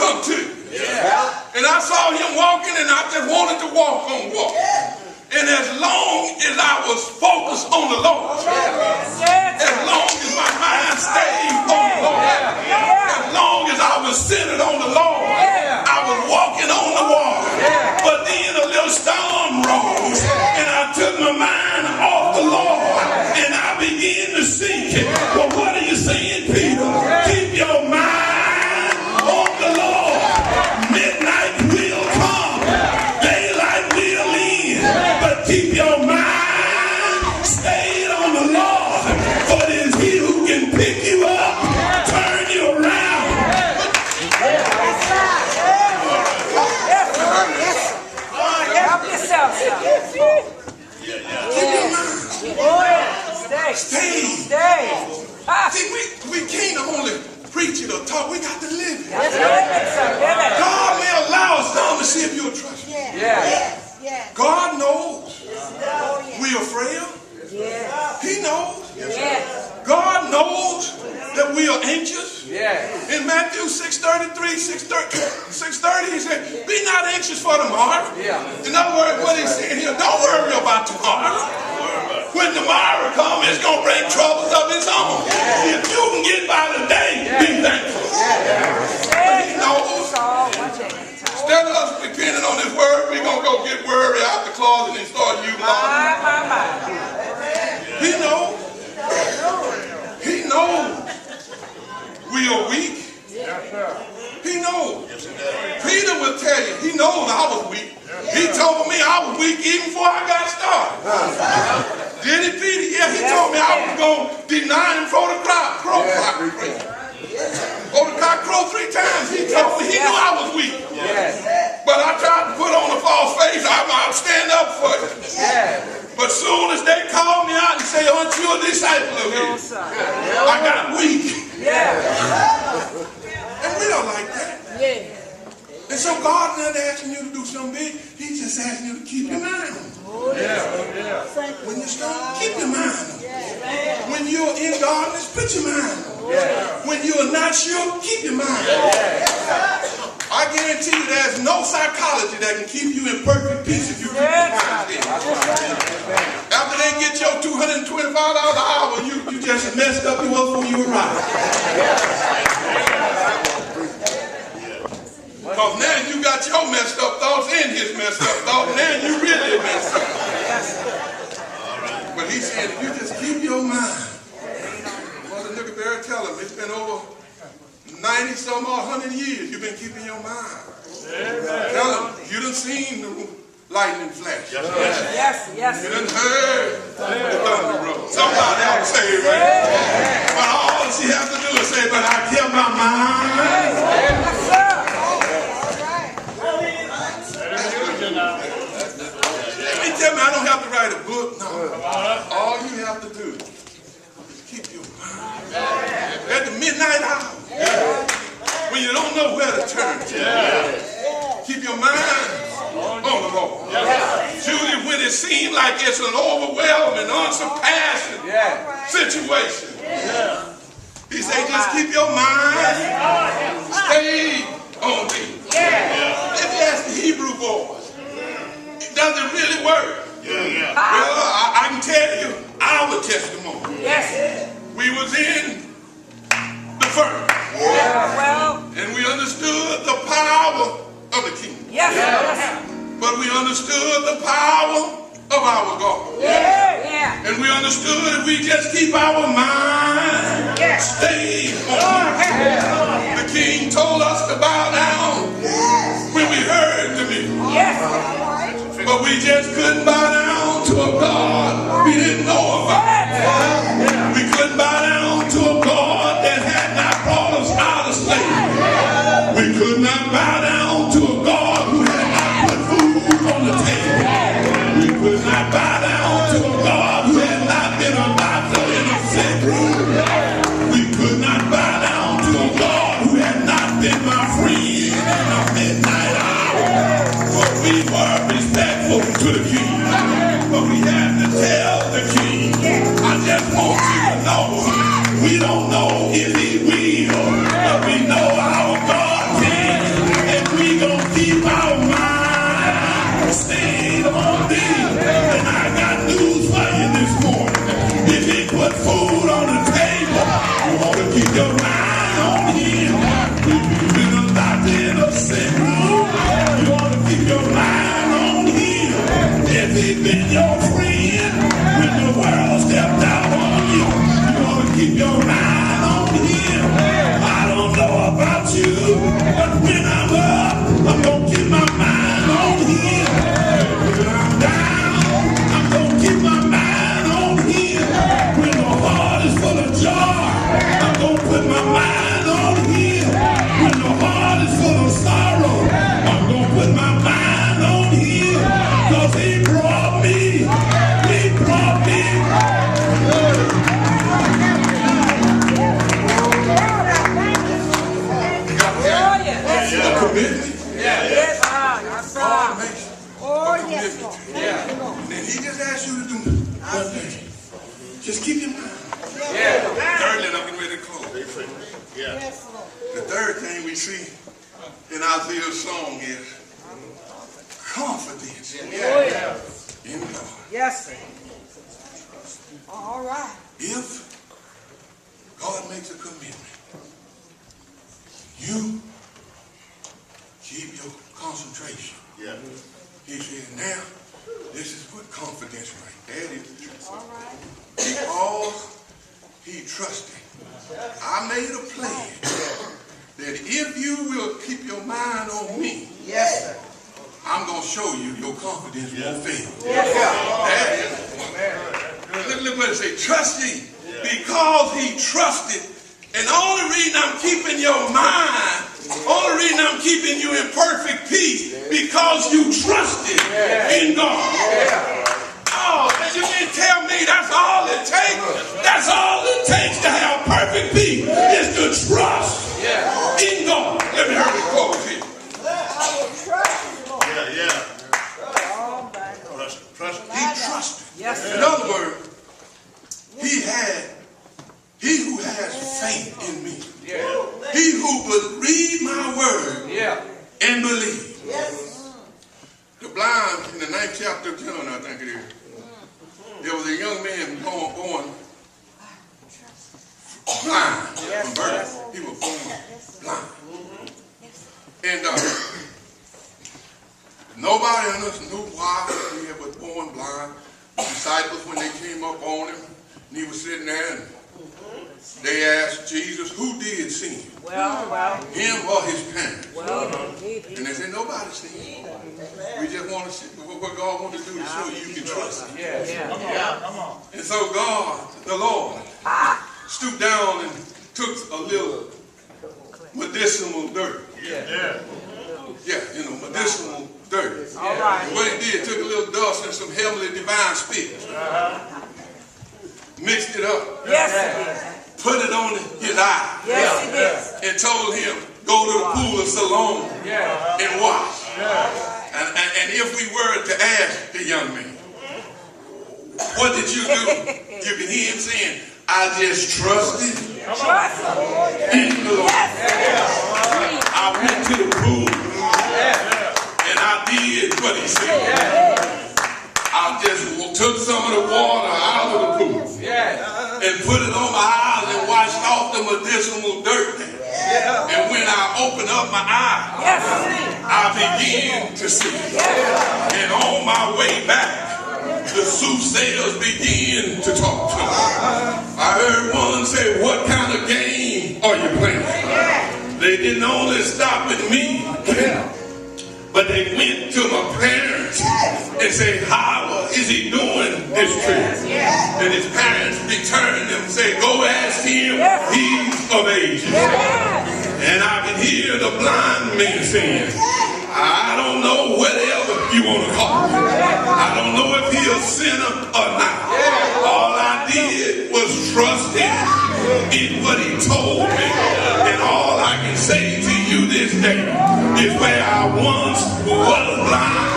come to you. And I saw him walking, and I just wanted to walk on water. And as long as I was focused on the Lord, as long as my mind stayed on the Lord, as long as I was centered on the Lord, I was walking on the water. But then a little storm rose, and I took my mind off the Lord, and I began to sink. Well, what are you saying, Peter? Keep your mind on the Lord. Midnight will come, daylight will end, but keep your mind stayed on the Lord. For it is He who can pick you up, turn you around. Help yourself, son. Stay. See, we can't only preach it or talk. We got to live it. Live it, son. Live it. God may allow some to see if you'll trust Him. God knows we're afraid. He knows. God knows that we are anxious. In Matthew 6:30, He said, be not anxious for tomorrow. In other words, what He's saying here, don't worry about tomorrow. When tomorrow comes, it's going to bring troubles of its own. If you can get by the day, be thankful. He knows. Instead of us depending on His word, we're going to go get worry out the closet and start using He knows. He knows we are weak. He knows. Peter will tell you, he knows I was weak. He told me I was weak even before I got started. Did he, Peter? Yeah, he told me I was going to deny Him before the cock crow. Before the cock crow 3 times, he told me he knew I was weak. But I tried to put on a false face. I'll stand up for you. But soon as they call me out and say, aren't you a disciple of His? I got weak. And we don't like that. And so God's not asking you to do something big. He's just asking you to keep your mind on Him. When you're strong, keep your mind on Him. When you're in darkness, put your mind on Him. When you're not sure, keep your mind on Him. I guarantee you there's no psychology that can keep you in perfect peace if you keep your mind steady. After they get your $225 an hour, you just messed up you was when you arrived. Because now you got your messed up thoughts and his messed up thoughts. Now you really messed up. But he said, if you just keep your mind. Mother Nickelberry tell him, it's been over 90 some odd 100 years you've been keeping your mind. Tell him, you done seen the lightning flash. You done heard the thunder roll. Somebody ought to say it, right? But all she has to do is say, but I kept my mind. Tell me I don't have to write a book. No. All you have to do is keep your mind. At the midnight hour, when you don't know where to turn to, keep your mind on the Lord. Judy, when it seems like it's an overwhelming, unsurpassing situation, He said, just keep your mind stayed on me. If you ask the Hebrew boys, does it really work? Well, I can tell you our testimony. We was in the furnace. And we understood the power of the kingdom. But we understood the power of our God. And we understood if we just keep our mind stayed on Him. The king told us to bow down when we heard the music. But we just couldn't bow down to a God we didn't know about. We couldn't bow down to a God that had not brought us out of slavery. We could not bow down to a God who had not put food on the table. We could not bow down to a God who had not been a doctor in a sick room. We could not bow down to a God who had not been my friend in a midnight hour. But we were respectful to the king. But we had to tell the king, I just want you to know, we don't know if he will, but we know our God can. commitment. Yes, yes, God sir. makes Oh, a yes, commitment Lord. to you. And then he just asks you to do one thing. Just keep your mind. Thirdly, and I'm getting ready to close. Yes, Lord. The third thing we see in Isaiah's song is confidence in God. Yes, sir. All right. If God makes a commitment, you keep your concentration. He said, now, this is what confidence right there is. All right. Because he trusted. I made a pledge that if you will keep your mind on me, Yes, sir. I'm going to show you your confidence won't fail. Yes, Look what it say. Trust ye. Because he trusted. And the only reason I'm keeping your mind, only reason I'm keeping you in perfect peace, because you trusted in God. Oh, and you didn't tell me that's all it takes. That's all it takes to have perfect peace is to trust in God. Let me hurry close here. I will trust you, Lord. Oh, my God. He trusted. Yes, In sir. other words, he who has faith in me, he who would read my word and believe. Yes. The blind, in the 9th chapter of John, I think it is, there was a young man born blind from birth. He was born blind. And nobody on us knew why he was born blind. The disciples, when they came up on him, and he was sitting there, and they asked Jesus, who did sin? Well. Him or his parents? Neither. And they said, nobody sinned. We just want to see what God wants to do to show you can trust him. Yeah. And so God, the Lord, stooped down and took a little medicinal dirt. Medicinal dirt. All right. And what he did, took a little dust and some heavenly divine spirits, mixed it up, Yes, sir. put it on his eye, Yes, he did. and told him, go to the pool of Siloam and wash. And if we were to ask the young man, what did you do? You can hear him saying, I just trusted Trust the Lord. in the Lord. Yes. I went to the pool and I did what he said. I just took some of the water out of the pool and put it on my eyes and washed off the medicinal dirt. And when I opened up my eyes, I began to see. And on my way back, the soothsayers began to talk to me. I heard one say, what kind of game are you playing? They didn't only stop at me, but they went to my parents and said, how is he doing this trip? And his parents returned and said, go ask him, he's of age. And I can hear the blind man saying, I don't know whatever you want to call him. I don't know if he's a sinner or not. All I did was trust him in what he told me. And all I can say to you this day is where I once was blind,